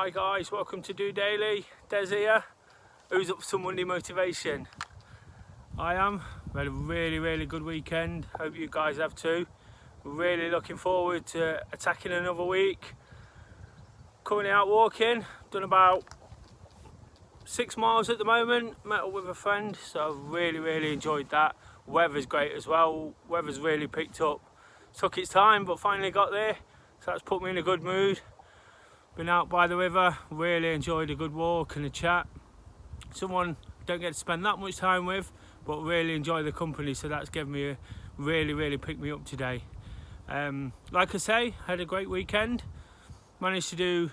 Hi guys, welcome to DOdaily. Des here. Who's up for some Monday motivation? I am. We had a really good weekend. Hope you guys have too. Really looking forward to attacking another week. Currently out walking. Done about 6 miles at the moment. Met up with a friend, so really enjoyed that. Weather's great as well. Weather's really picked up. Took its time, but finally got there. So that's put me in a good mood. Been out by the river, really enjoyed a good walk and a chat. Someone I don't get to spend that much time with, but really enjoy the company, so that's given me a really picked me up today. Like I say, had a great weekend. Managed to do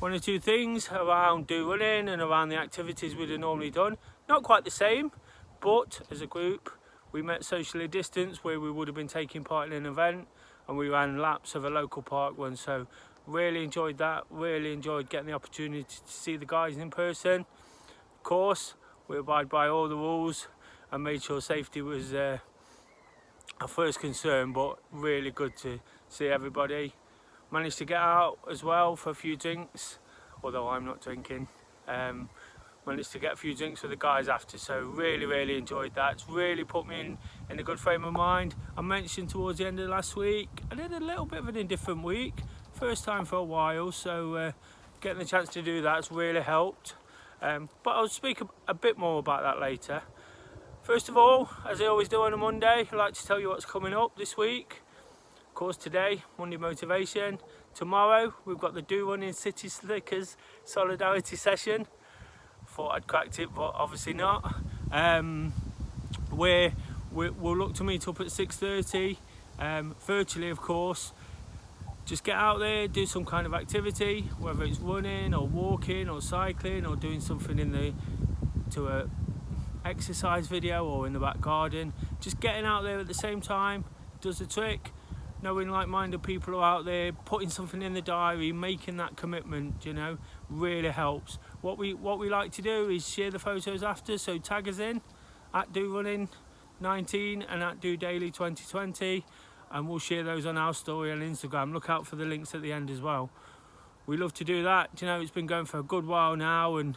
1 or 2 things around do running and around the activities we'd have normally done. Not quite the same, but as a group we met socially distanced where we would have been taking part in an event, and we ran laps of a local park one. So really enjoyed that, really enjoyed getting the opportunity to see the guys in person. Of course, we abide by all the rules and made sure safety was our first concern, but really good to see everybody. Managed to get out as well for a few drinks, although I'm not drinking. Managed to get a few drinks with the guys after, so really enjoyed that. It's really put me in a good frame of mind. I mentioned towards the end of last week, I did a little bit of an indifferent week. First time for a while, so getting the chance to do that's really helped. But I'll speak a bit more about that later. First of all, as I always do on a Monday, I like to tell you what's coming up this week. Of course, today, Monday motivation. Tomorrow, we've got the Do Running City Slickers solidarity session. Thought I'd cracked it, but obviously not. We'll look to meet up at 6:30, virtually of course. Just get out there, do some kind of activity, whether it's running or walking or cycling or doing something to a exercise video or in the back garden. Just getting out there at the same time does the trick. Knowing like-minded people are out there, putting something in the diary, making that commitment, you know, really helps. What we like to do is share the photos after, so tag us in at DoRunning19 and at DOdaily 2020. And we'll share those on our story on Instagram. Look out for the links at the end as well. We love to do that. You know, it's been going for a good while now, and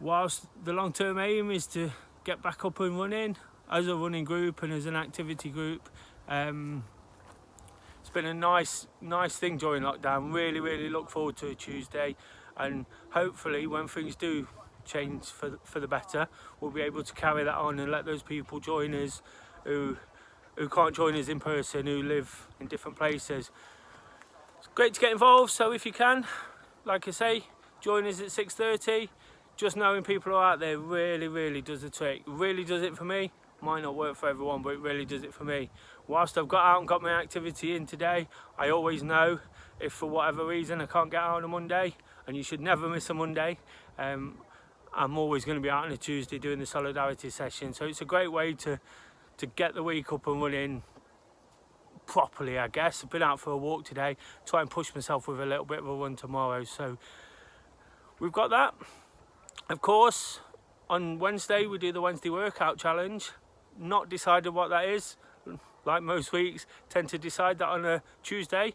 whilst the long-term aim is to get back up and running as a running group and as an activity group, it's been a nice thing during lockdown. Really look forward to a Tuesday, and hopefully when things do change for the better, we'll be able to carry that on and let those people join us who can't join us in person, who live in different places. It's great to get involved, so if you can, like I say, join us at 6:30. Just knowing people are out there really does the trick. Really does it for me. Might not work for everyone, but it really does it for me. Whilst I've got out and got my activity in today, I always know if for whatever reason I can't get out on a Monday, and you should never miss a Monday, I'm always going to be out on a Tuesday doing the solidarity session. So it's a great way to get the week up and running properly, I guess. I've been out for a walk today, try and push myself with a little bit of a run tomorrow. So we've got that. Of course, on Wednesday we do the Wednesday workout challenge. Not decided what that is. Like most weeks, tend to decide that on a Tuesday.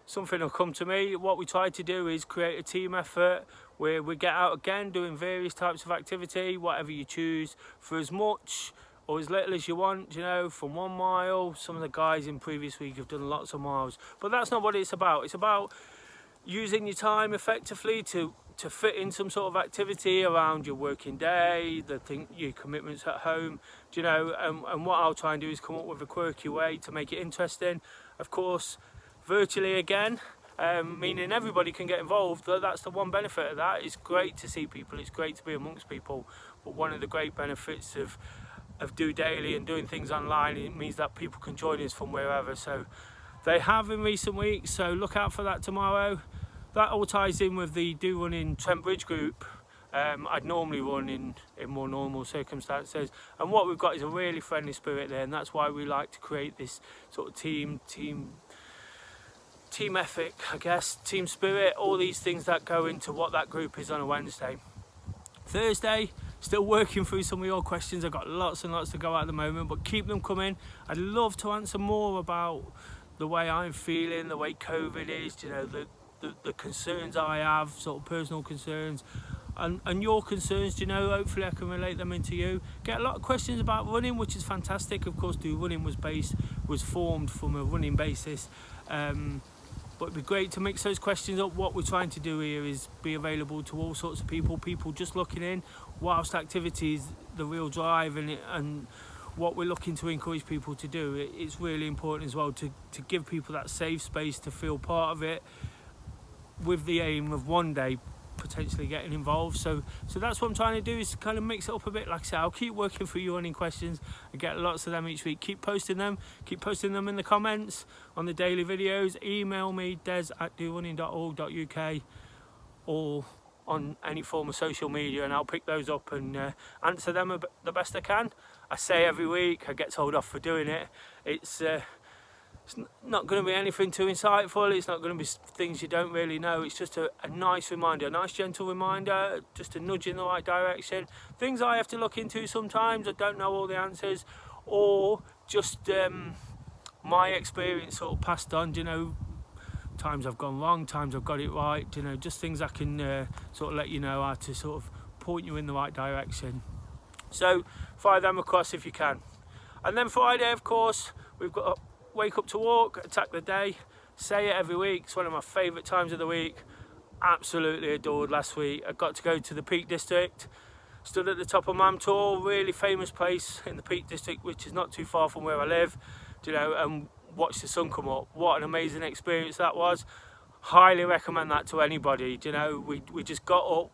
Something will come to me. What we try to do is create a team effort where we get out again doing various types of activity, whatever you choose, for as much or as little as you want, you know, from 1 mile. Some of the guys in previous week have done lots of miles, but that's not what it's about. It's about using your time effectively to fit in some sort of activity around your working day, your commitments at home, you know, and what I'll try and do is come up with a quirky way to make it interesting. Of course, virtually again, meaning everybody can get involved. That's the one benefit of that. It's great to see people, it's great to be amongst people, but one of the great benefits of DOdaily and doing things online, it means that people can join us from wherever. So they have in recent weeks, so look out for that tomorrow. That all ties in with the Do Running Trent Bridge group. I'd normally run in more normal circumstances, and what we've got is a really friendly spirit there, and that's why we like to create this sort of team ethic, I guess, team spirit, all these things that go into what that group is on a Wednesday. Thursday, still working through some of your questions. I've got lots and lots to go at the moment, but keep them coming. I'd love to answer more about the way I'm feeling, the way COVID is, you know, the the concerns I have, sort of personal concerns, and your concerns, you know, hopefully I can relate them into you. Get a lot of questions about running, which is fantastic. Of course, Do Running was formed from a running basis, but it'd be great to mix those questions up. What we're trying to do here is be available to all sorts of people just looking in, whilst activity is the real drive, and what we're looking to encourage people to do. It's really important as well to give people that safe space to feel part of it, with the aim of one day potentially getting involved. So that's what I'm trying to do, is kind of mix it up a bit. Like I said, I'll keep working through your running questions and get lots of them each week. Keep posting them in the comments on the daily videos. Email me, des@dorunning.org.uk, or on any form of social media, and I'll pick those up and answer them the best I can. I say every week, I get told off for doing it. It's not going to be anything too insightful. It's not going to be things you don't really know. It's just a nice reminder, a nice gentle reminder, just a nudge in the right direction. Things I have to look into sometimes. I don't know all the answers, or just my experience sort of passed on, you know, times I've gone wrong, times I've got it right, you know, just things I can sort of let you know how to sort of point you in the right direction. So fire them across if you can. And then Friday, of course, we've got Wake Up to Walk, Attack the Day. Say it every week, it's one of my favourite times of the week. Absolutely adored last week. I got to go to the Peak District, stood at the top of Mam Tor, really famous place in the Peak District, which is not too far from where I live, you know, and watch the sun come up. What an amazing experience that was. Highly recommend that to anybody. You know, we just got up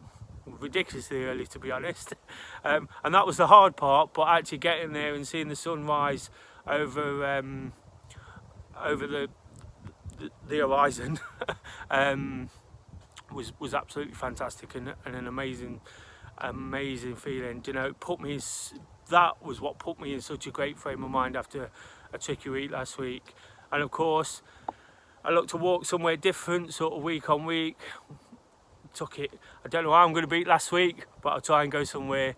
ridiculously early, to be honest, and that was the hard part, but actually getting there and seeing the sunrise over the horizon was absolutely fantastic, and an amazing feeling. You know, that was what put me in such a great frame of mind after a tricky week last week. And of course, I look to walk somewhere different, sort of week on week. I don't know how I'm going to beat last week, but I'll try and go somewhere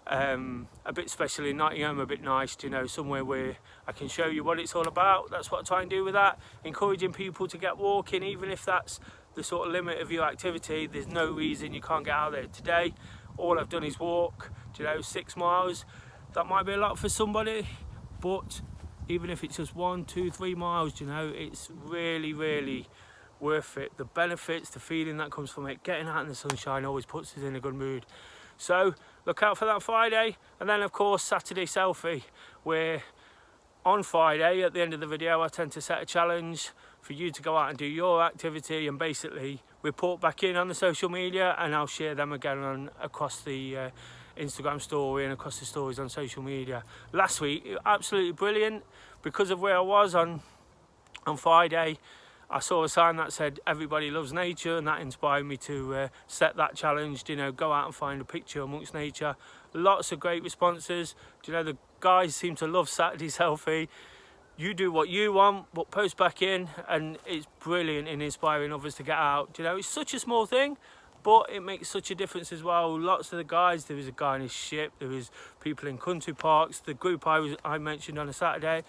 a bit special in Nottingham, a bit nice, you know, somewhere where I can show you what it's all about. That's what I try and do with that, encouraging people to get walking, even if that's the sort of limit of your activity. There's no reason you can't get out there. Today, all I've done is walk, you know, 6 miles. That might be a lot for somebody, but even if it's just 1, 2, 3 miles, you know, it's really, really worth it. The benefits, the feeling that comes from it, getting out in the sunshine always puts us in a good mood. So look out for that Friday. And then of course Saturday selfie, where on Friday at the end of the video I tend to set a challenge for you to go out and do your activity and basically report back in on the social media, and I'll share them again across the Instagram story and across the stories on social media. Last week, absolutely brilliant. Because of where I was on Friday, I saw a sign that said everybody loves nature, and that inspired me to set that challenge, you know, go out and find a picture amongst nature. Lots of great responses. You know, the guys seem to love Saturday selfie. You do what you want, but post back in, and it's brilliant in inspiring others to get out. You know, it's such a small thing, but it makes such a difference as well. Lots of the guys, there was a guy on his ship, there was people in country parks. The group I mentioned on Saturday,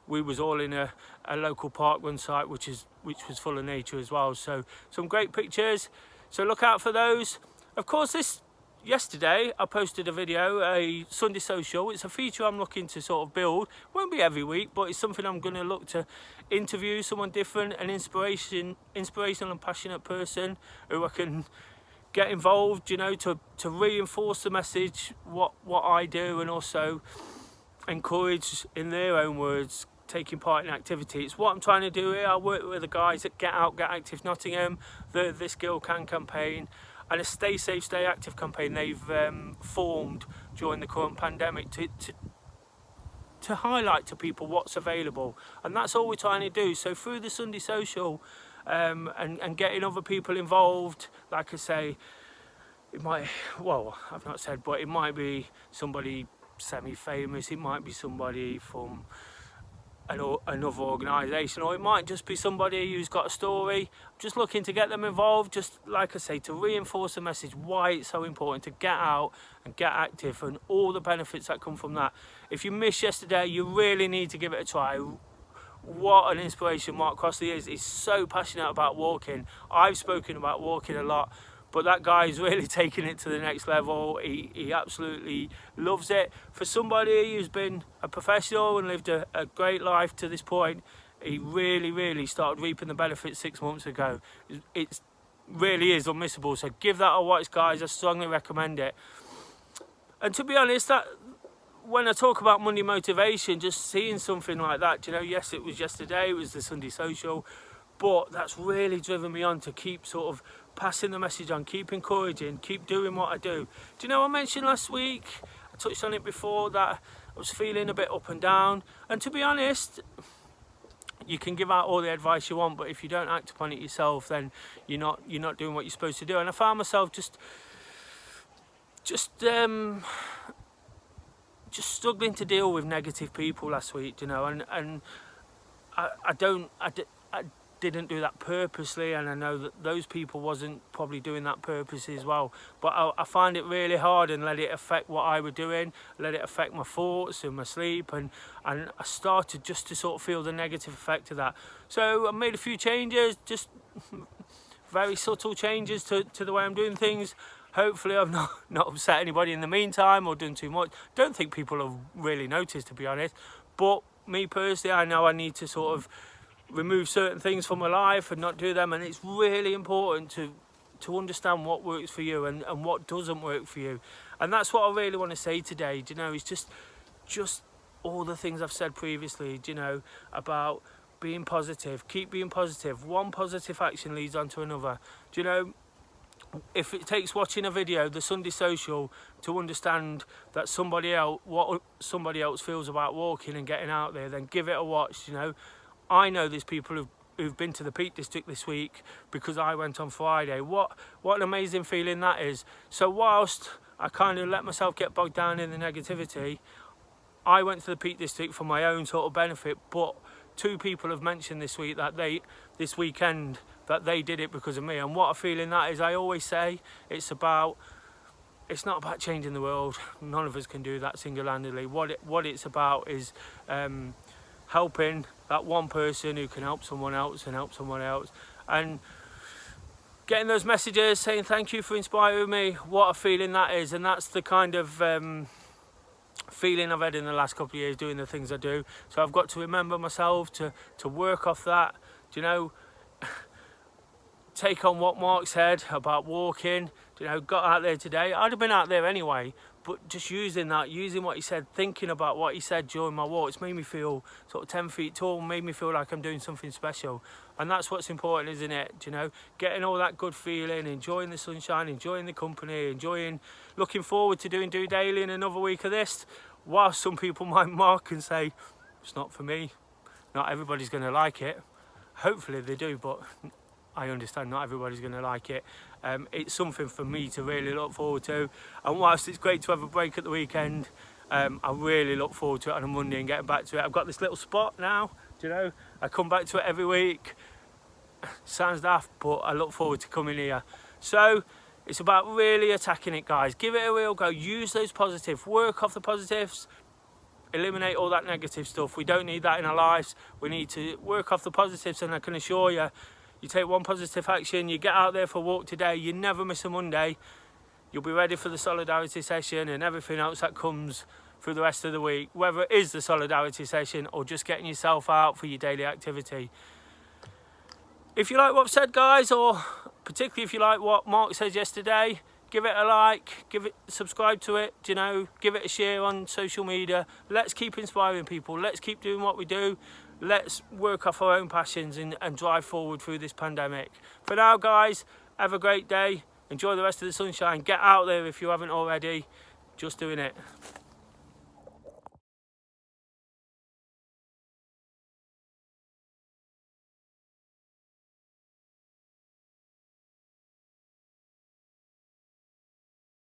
we was all in a local park run site, which was full of nature as well. So some great pictures. So look out for those. Of course, yesterday I posted a video, a Sunday social. It's a feature I'm looking to sort of build. Won't be every week, but it's something I'm going to look to interview someone different, an inspirational and passionate person who I can get involved, you know, to reinforce the message, what I do, and also encourage, in their own words, taking part in activity. It's what I'm trying to do here. I work with the guys at Get Out, Get Active Nottingham, the This Girl Can campaign, and a Stay Safe, Stay Active campaign they've formed during the current pandemic to highlight to people what's available. And that's all we're trying to do. So through the Sunday social and getting other people involved, like I say, it might, well, I've not said, but it might be somebody semi-famous, it might be somebody from another organisation, or it might just be somebody who's got a story. Just looking to get them involved, just like I say, to reinforce the message why it's so important to get out and get active and all the benefits that come from that. If you missed yesterday, you really need to give it a try. what an inspiration Mark Crossley is. He's so passionate about walking. I've spoken about walking a lot, but that guy's really taking it to the next level. He absolutely loves it. For somebody who's been a professional and lived a great life to this point, he really started reaping the benefits 6 months ago. It really is unmissable. So give that a watch, guys. I strongly recommend it. And to be honest, that when I talk about Monday motivation, just seeing something like that, you know, yes, it was yesterday, it was the Sunday social, but that's really driven me on to keep sort of passing the message on, keep encouraging, keep doing what I do. Do you know, I mentioned last week, I touched on it before, that I was feeling a bit up and down. And to be honest, you can give out all the advice you want, but if you don't act upon it yourself, then you're not doing what you're supposed to do. And I found myself just struggling to deal with negative people last week, you know, and I didn't do that purposely, and I know that those people wasn't probably doing that purposely as well, but I find it really hard and let it affect what I was doing, let it affect my thoughts and my sleep, and I started just to sort of feel the negative effect of that. So I made a few changes, just very subtle changes to the way I'm doing things. Hopefully I've not upset anybody in the meantime or done too much. Don't think people have really noticed, to be honest, but me personally, I know I need to sort of remove certain things from my life and not do them, and it's really important to understand what works for you and what doesn't work for you. And that's what I really want to say today, do you know, it's just all the things I've said previously, do you know, about being positive, keep being positive. One positive action leads on to another. Do you know, if it takes watching a video, the Sunday social, to understand that what somebody else feels about walking and getting out there, then give it a watch, you know. I know there's people who've been to the Peak District this week because I went on Friday. What an amazing feeling that is. So whilst I kind of let myself get bogged down in the negativity, I went to the Peak District for my own sort of benefit, but 2 people have mentioned this week that this weekend that they did it because of me. And what a feeling that is. I always say it's not about changing the world. None of us can do that single-handedly. What it's about is helping that one person who can help someone else and help someone else, and getting those messages saying thank you for inspiring me. What a feeling that is. And that's the kind of feeling I've had in the last couple of years doing the things I do. So I've got to remember myself to work off that, do you know, take on what Mark said about walking. You know, got out there today. I'd have been out there anyway, but just using what he said, thinking about what he said during my walk, it's made me feel sort of 10 feet tall, made me feel like I'm doing something special. And that's what's important, isn't it? You know, getting all that good feeling, enjoying the sunshine, enjoying the company, looking forward to doing DOdaily in another week of this. While some people might mark and say, it's not for me, not everybody's going to like it. Hopefully they do, but I understand not everybody's going to like it. It's something for me to really look forward to. And whilst it's great to have a break at the weekend, I really look forward to it on a Monday and getting back to it. I've got this little spot now, do you know, I come back to it every week. Sounds daft, but I look forward to coming here. So it's about really attacking it, guys. Give it a real go. Use those positives. Work off the positives. Eliminate all that negative stuff. We don't need that in our lives. We need to work off the positives, and I can assure you, you take one positive action, you get out there for a walk today, you never miss a Monday, you'll be ready for the solidarity session and everything else that comes through the rest of the week, whether it is the solidarity session or just getting yourself out for your daily activity. If you like what I've said, guys, or particularly if you like what Mark said yesterday, give it a like, subscribe to it, you know, give it a share on social media. Let's keep inspiring people. Let's keep doing what we do. Let's work off our own passions and drive forward through this pandemic. For now, guys, have a great day. Enjoy the rest of the sunshine. Get out there if you haven't already. Just doing it.